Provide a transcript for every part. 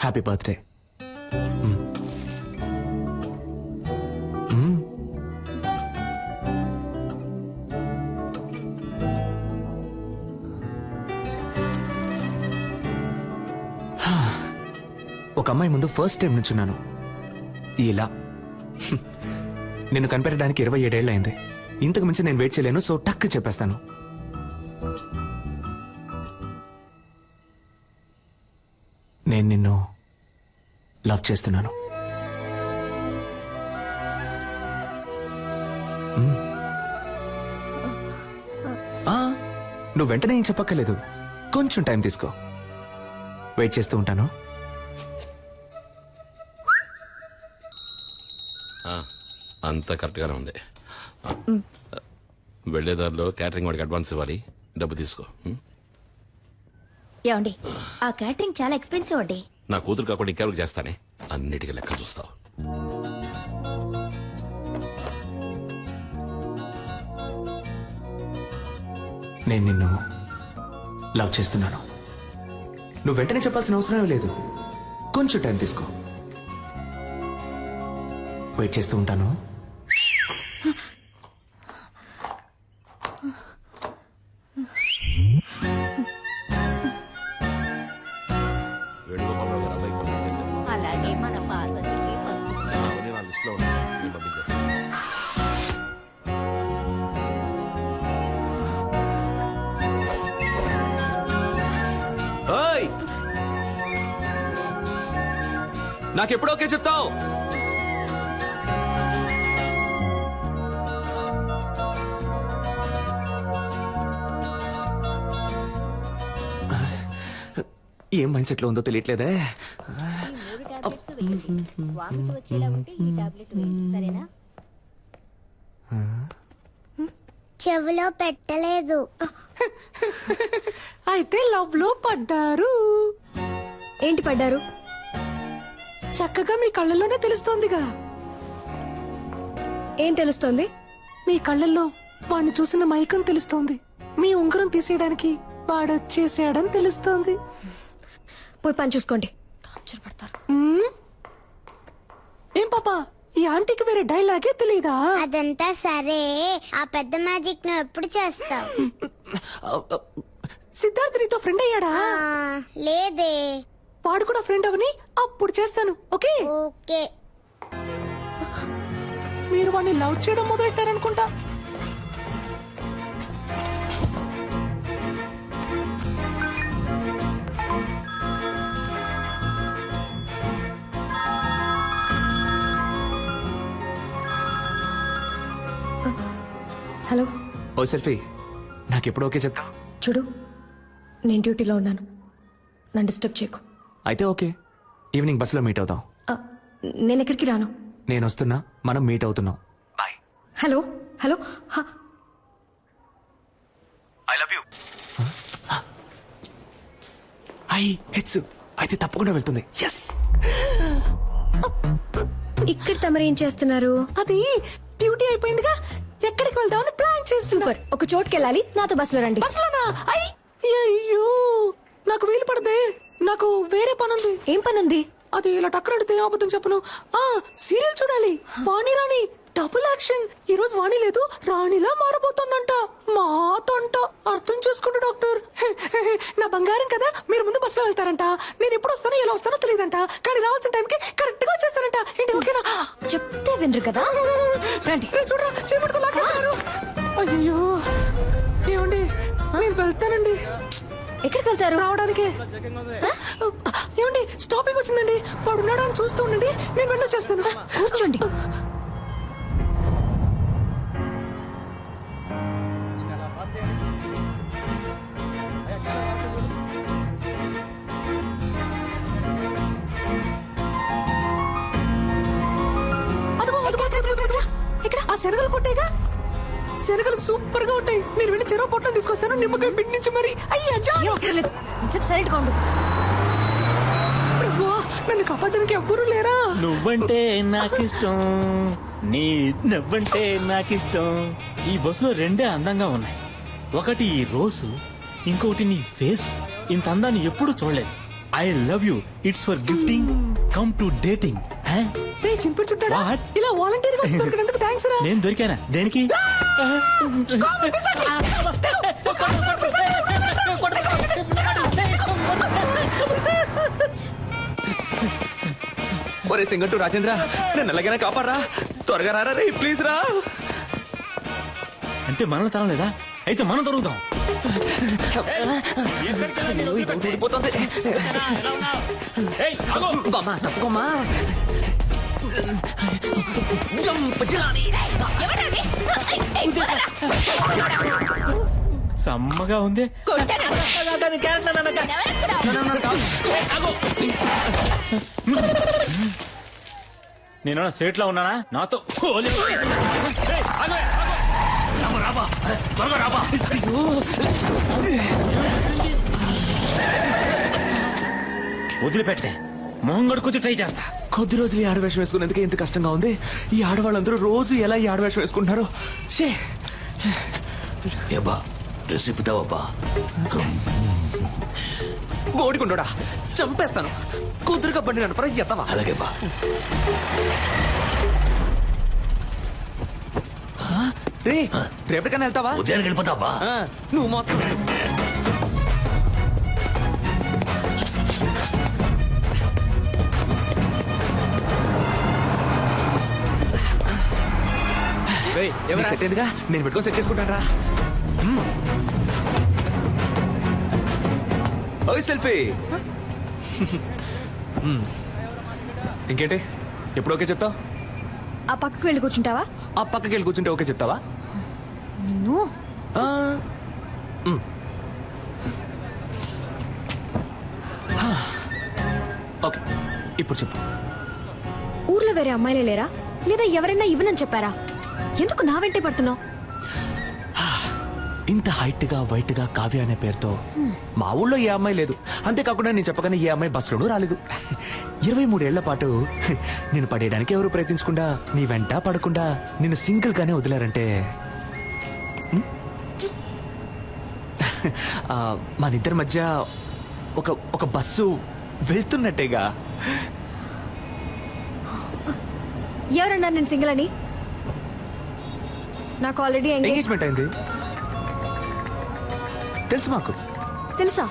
Happy birthday. ఒక అమ్మాయి ముందు ఫస్ట్ టైం నుంచున్నాను. ఇలా నిన్ను కనిపెట్టడానికి 27 ఏళ్ళు అయింది. ఇంతకు మించి నేను వెయిట్ చేయలేను. సో టక్ చెప్పేస్తాను. నేను నిన్ను లవ్ చేస్తున్నాను. నువ్వు వెంటనే ఏం చెప్పక్కర్లేదు. కొంచెం టైం తీసుకో. వెయిట్ చేస్తూ ఉంటాను. అంతా కరెక్ట్గానే ఉంది. వెళ్లేదారిలో క్యాటరింగ్ వాడికి అడ్వాన్స్ ఇవ్వాలి. డబ్బు తీసుకో. ఏమండి, ఆ క్యాటరింగ్ చాలా ఎక్స్పెన్సివ్ అండి. నా కూతురు కాకుండా ఇంకెవరికి చేస్తానే. అన్నిటికీ లెక్క చూస్తావు. నేను నిన్ను లవ్ చేస్తున్నాను. నువ్వు వెంటనే చెప్పాల్సిన అవసరం లేదు. కొంచెం టైం తీసుకో. వెయిట్ చేస్తూ ఉంటాను. అలాగే మన నాకెప్పుడు ఓకే చెప్తావు? ఏం మైండ్ సెట్ లో ఉందో తెలియట్లేదే. చెవిలో పెట్టలేదు. అయితే లవ్ లో పడ్డారు. ఏంటి పడ్డారు? చక్కగా మీ కళ్ళల్లోనే తెలుస్తోందిగా. ఏం తెలుస్తోంది? మీ కళ్ళల్లో వాడిని చూసిన మైకం తెలుస్తోంది. మీ ఉంగరం తీసేయడానికి వాడొచ్చేసాడని తెలుస్తోంది. పోయి పని చూసుకోండి. ఏం పాపా, ఈ ఆంటీకి వేరే డైలాగే తెలీదా? అదంతా సరే, ఆ పెద్ద మ్యాజిక్ నువ్వు ఎప్పుడు చేస్తావు? సిద్ధార్థ్ నీతో ఫ్రెండ్ అయ్యాడా? లేదే. వాడు కూడా ఫ్రెండ్ అవని అప్పుడు చేస్తాను. Okay okay. మీరు వాడిని లవ్ చేయడం మొదలెట్టారనుకుంటా. హలో. ఓ సెల్ఫీ, నాకెప్పుడు ఓకే చెప్తా? చూడు, నేను డ్యూటీలో ఉన్నాను. నన్ను డిస్టర్బ్ చేయకు. అయితే ఓకే. ఈవినింగ్ బస్సులో మీట్ అవుతాం. నేను ఎక్కడికి రాను. నేను వస్తున్నా, మనం మీట్ అవుతున్నాం. Bye. Hello hello. I love you. Heads అయితే తప్పకుండా వెళ్తుంది. ఎస్. ఇక్కడ తమరేం చేస్తున్నారు? అది డ్యూటీ అయిపోయిందిగా, ఎక్కడికి వెళ్దామని ప్లాన్ చేసి. సూపర్. ఒక చోటుకి వెళ్ళాలి, నాతో బస్సులో రండి. బస్సులోనా? అయ్యో, నాకు వీలు పడదే. నాకు వేరే పనుంది. ఏం పనుంది? అది ఇలా టక్కరడితే అబద్ధం చెప్పను. సీరియల్ చూడాలి. వాణి రాణి డబుల్ యాక్షన్. ఈ రోజు వాణి లేదు, రాణిలా మారబోతోందంట. మాతంట. అర్థం చేసుకుంటా డాక్టర్. నా బంగారం కదా. మీరు ముందు బస్సులో వెళ్తారంట. నేను ఎప్పుడు వస్తానో ఎలా వస్తానో తెలియదంట. కానీ రావాల్సిన టైంకి కరెక్ట్ గా వచ్చేస్తానంట. ఏంటి ఓకేనా? చెప్తే వినరు కదా. రండి. చూడరా, చేపట్టుకో లాగేస్తారు. అయ్యో ఏమండి, నేను వెళ్తానండి. ఎక్కడికి వెళ్తారు? రావడానికి. ఏమండి, స్టాపింగ్ వచ్చిందండి. వాడు ఉన్నాడా అని చూస్తూ ఉండండి, నేను వెళ్ళొచ్చేస్తాను. కూర్చోండి. ఇక్కడ ఆ శనగలు కొట్టేగా. శనగలు సూపర్ గా ఉంటాయి. నేను వెళ్ళి చెరువు పొట్టం తీసుకొస్తాను, నిమ్మకాయ పిండి నుంచి మరి. అయ్యా సైలెంట్ గా ఉండు. నన్ను కాపాడడానికి ఎవ్వరూ లేరా? నువ్వంటే నాకిష్టం, నీ నవ్వంటే నాకిష్టం. ఈ బస్సులో రెండే అందంగా ఉన్నాయి. ఒకటి ఈ రోజు, ఇంకోటి నీ ఫేస్. ఇంత అందాన్ని ఎప్పుడు చూడలేదు. I love you it's for gifting come to dating. రే చింపుడు చుట్టాడా What? ఇలా వాలంటీర్ గా వచ్చి దొరికినందుకు థ్యాంక్స్ రా. నేను దొరికానా దేనికి? ఒరే సింగట్టు రాజేంద్ర నన్ను ఎలాగైనా కాపాడరా, త్వరగా రారా రే ప్లీజ్ రా. అంటే మనం తరం లేదా? అయితే మనం దొరుకుతాం. అయ్యో, ఇది ఒకటి ఊడిపోతుంది. బామ్మా తప్పుకోమ్మా. జంప్ జిలాని. సమ్మగా ఉంది. నేను సేట్ లో ఉన్నానా? నాతో వదిలిపెడితే మొహం కొడుకొచ్చి ట్రై చేస్తా. కొద్ది రోజులు ఈ ఆడవేషం వేసుకునేందుకే ఇంత కష్టంగా ఉంది. ఈ ఆడవాళ్ళందరూ రోజు ఎలా ఈ ఆడవేషం వేసుకుంటున్నారో. షే ఏబా డ్రెస్ ఇప్పుతావబ్బా. బోడికుండోడా చంపేస్తాను. కుదురుగా బండి నడపరా ఎత్తవా. అలాగే బా. రే రేపటికైనా వెళ్తావా? ఉదయానికి వెళ్ళిపోతావా? ఆ, నువ్వు మొత్తం సెట్ అయిందిగా, నేను పెట్టుకొని సెట్ చేసుకుంటాను రా. ఓయ్ సెల్ఫీ. ఇంకేంటి ఎప్పుడు ఓకే చెప్తావు? ఆ పక్కకు వెళ్ళి కూర్చుంటావా? ఆ పక్కకి వెళ్ళి కూర్చుంటే ఓకే చెప్తావా? నిన్ను ఆ, ఓకే ఇప్పుడు చెప్పు. ఊర్లో వేరే అమ్మాయిలే లేరా, లేదా ఎవరైనా ఇవ్వనని చెప్పారా? ఎందుకు నా వెంటే పడుతున్నావు? ఇంత హైట్ గా వైట్ గా కావ్య అనే పేరుతో మా ఊళ్ళో ఏ అమ్మాయి లేదు. అంతేకాకుండా నేను చెప్పగానే ఏ అమ్మాయి బస్సులోనూ రాలేదు. 23 ఏళ్ల పాటు నేను పడేయడానికి ఎవరు ప్రయత్నించకుండా నీ వెంట పడకుండా నిన్ను సింగిల్ గానే వదిలారంటే మనిద్దరి మధ్య ఒక బస్సు వెళ్తున్నట్టేగా. ఎవరన్నారు నేను సింగిల్ అని? నాకు ఆల్రెడీ ఎంగేజ్మెంట్ అయింది తెలుసు మాకు. తెలుసా?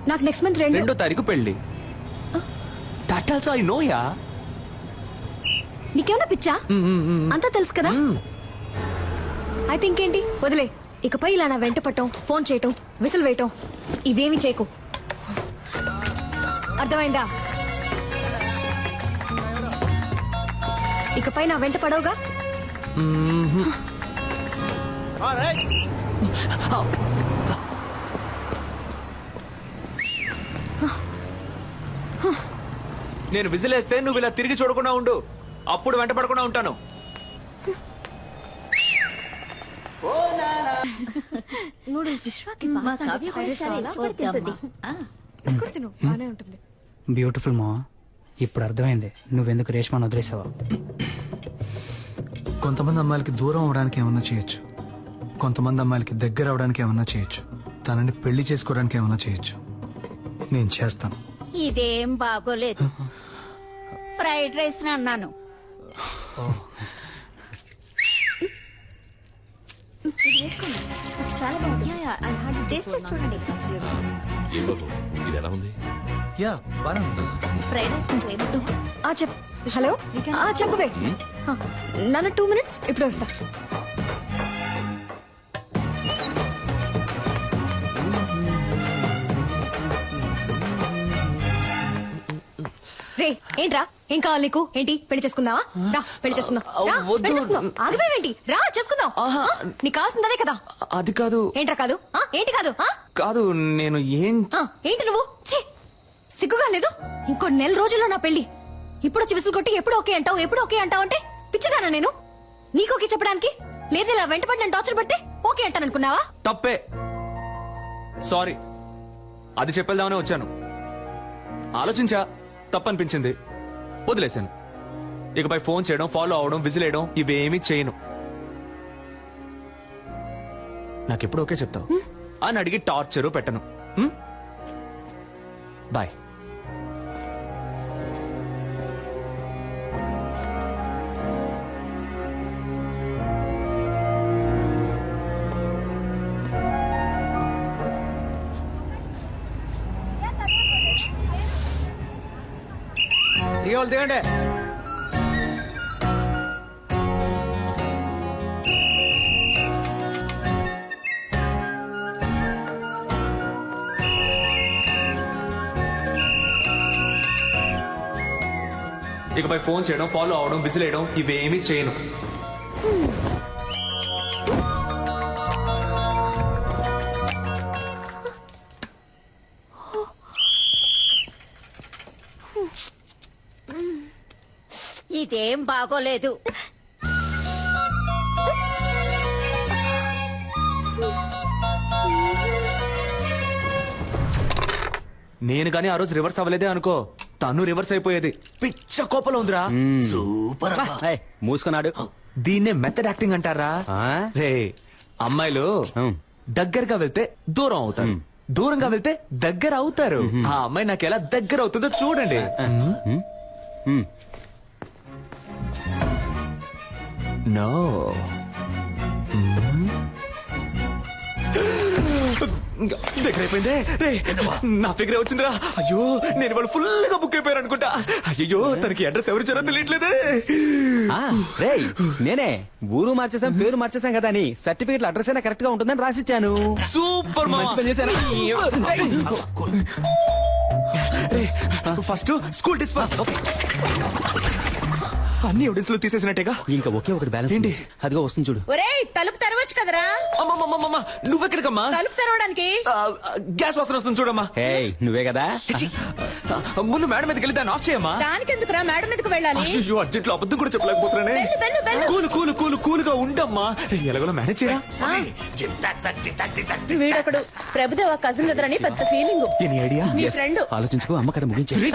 నాకు నెక్స్ట్ మంత్ 2వ తారీఖు పెళ్లి. That also I know yeah. నీకేమన్నా పిచ్చా? అంతా తెలుసు కదా. అయితే ఇంకేంటి వదిలే. ఇకపై ఇలా నా వెంట పట్టం, ఫోన్ చేయటం, విసిల్ వేయటం ఇవేమి చేయకు. అర్థమైందా? ఇకపై నా వెంట పడవుగా. నేను విజిలేస్తే నువ్వు ఇలా తిరిగి చూడకుండా ఉండు, అప్పుడు వెంట పడకుండా ఉంటాను. బ్యూటిఫుల్ మా. ఇప్పుడు అర్థమైంది నువ్వెందుకు రేష్మాను వదిలేసావా. కొంతమంది అమ్మాయిలకి దూరం అవడానికి ఏమన్నా చేయొచ్చు, కొంతమంది అమ్మాయిలకి దగ్గర అవడానికి ఏమన్నా చేయొచ్చు, తనని పెళ్లి చేసుకోవడానికి ఏమన్నా చేయొచ్చు. నేను చేస్తాను. ఇదేం బాగోలేదు. ఫ్రైడ్ రైస్ అన్నాను. చాలా బాగుంది. టేస్ట్ చేసి చూడండి. ఏం బాబు ఇది ఎలా ఉంది? యా బాగా ఫ్రైడ్ రైస్ కొంచెం ఏమిటో. హలో చెప్పవే. నన్ను 2 minutes ఇప్పుడు వస్తా. రే ఏంట్రా, ఏం కావాలి నీకు? ఏంటి పెళ్లి చేసుకుందావా? రా పెళ్లి చేసుకుందాం. రా, వద్దు. పెళ్లి చేసుకుందాం. ఆగిపోయావేంటి? రా చేసుకుందాం. నీకు కావాల్సిందే కదా. అది కాదు. ఏంట్రా కాదు? ఏంటి కాదు? కాదు నేను ఏం ఏంటి నువ్వు? ఛీ, సిగ్గుగా లేదు? ఇంకో 4 రోజుల్లో నా పెళ్లి. ఇప్పుడు వచ్చి విసులు కొట్టి ఎప్పుడు ఓకే అంటావు, ఎప్పుడు ఓకే అంటావు అంటే పిచ్చిదానా నేను? నీకు ఓకే చెప్పడానికి? లేదు ఇలా వెంటపడి నన్ను టార్చర్ పడితే ఓకే అంటాను అనుకున్నావా? తప్పే. సారీ, అది చెప్పేద్దామనే వచ్చాను. ఆలోచించా, తప్పనిపించింది, వదిలేశాను. ఇకపై ఫోన్ చేయడం, ఫాలో అవడం, విజిలేయడం ఇవేమీ చేయను. నాకెప్పుడు ఓకే చెప్తావు అని అడిగి టార్చరు పెట్టను. బాయ్. దిగండి. ఇకపై ఫోన్ చేయడం, ఫాలో అవడం, విసిలేయడం ఇవేమీ చేయను. ఇదేం బాగోలేదు. నేను గానీ ఆ రోజు రివర్స్ అవ్వలేదే అనుకో, తను రివర్స్ అయిపోయేది. పిచ్చ కోపంలో ఉందిరా. సూపర్ అబ్బా. మూసుకున్నాడు. దీన్నే మెథడ్ యాక్టింగ్ అంటారా? రే, అమ్మాయిలు దగ్గరగా వెళ్తే దూరం అవుతారు, దూరంగా వెళ్తే దగ్గర అవుతారు. ఆ అమ్మాయి నాకు ఎలా దగ్గర అవుతుందో చూడండి. నో, దగ్గర అయిపోయిందే. రే, నా ఫిగర్ వచ్చిందిరా. అయ్యో, నేను వాళ్ళు ఫుల్ గా బుక్ అయిపోయారు అనుకుంటా. అయ్యో, తనకి అడ్రస్ ఎవరు ఇచ్చారో తెలియట్లేదే. రేయ్, నేనే ఊరు మార్చేసాం, పేరు మార్చేసాం కదా అని సర్టిఫికెట్ అడ్రస్ అయినా కరెక్ట్ గా ఉంటుందని రాసిచ్చాను. సూపర్ మంచి పని చేశాను. First school disperse. అన్ని ఎవిడెన్స్ లో తీసేసినట్టేగా. ఇంకా ఒకే ఒకటి బ్యాలెన్స్ ఏంటి? అదిగో వస్తుంది చూడు. ఒరేయ్, తలుపు తెరవచ్చు కదరా. అమ్మమ్మమ్మమ్మ, నువ్వెక్కడికమ్మా? తలుపు తెరవడానికి. గ్యాస్ వాసన వస్తుంది చూడమ్మా. హే, నువ్వే కదా. ముందు మేడం మీదకి వెళ్ళి దాన్ని ఆఫ్ చేయమ్మా. దానికెందుకురా మేడం మీదకి వెళ్ళాలి? అయ్యో, అర్జెంట్ లో అబద్ధం కూడా చెప్పలేకపోతున్నానే. వెళ్ళు, వెళ్ళు, వెళ్ళు. కూలు కూలు కూలు కూలుగా ఉండమ్మా. ఎలాగోలా మేనేజ్ చేయరా. వీడొకడు ప్రభుదేవ కజిన్ కదరని పెద్ద ఫీలింగ్. Any idea? నీ ఫ్రెండ్. ఆలోచించుకో, అమ్మ కదా ముగించాడు.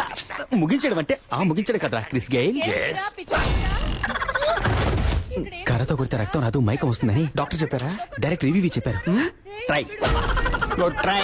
ముగించాడు అంటే ముగించాడు కదరా క్రిస్ గెయిల్. కర్రతో కొడితే రక్తం రాదు, మైకం వస్తుందని డాక్టర్ చెప్పారా? డైరెక్ట్ రివ్యూ చెప్పారు. Try try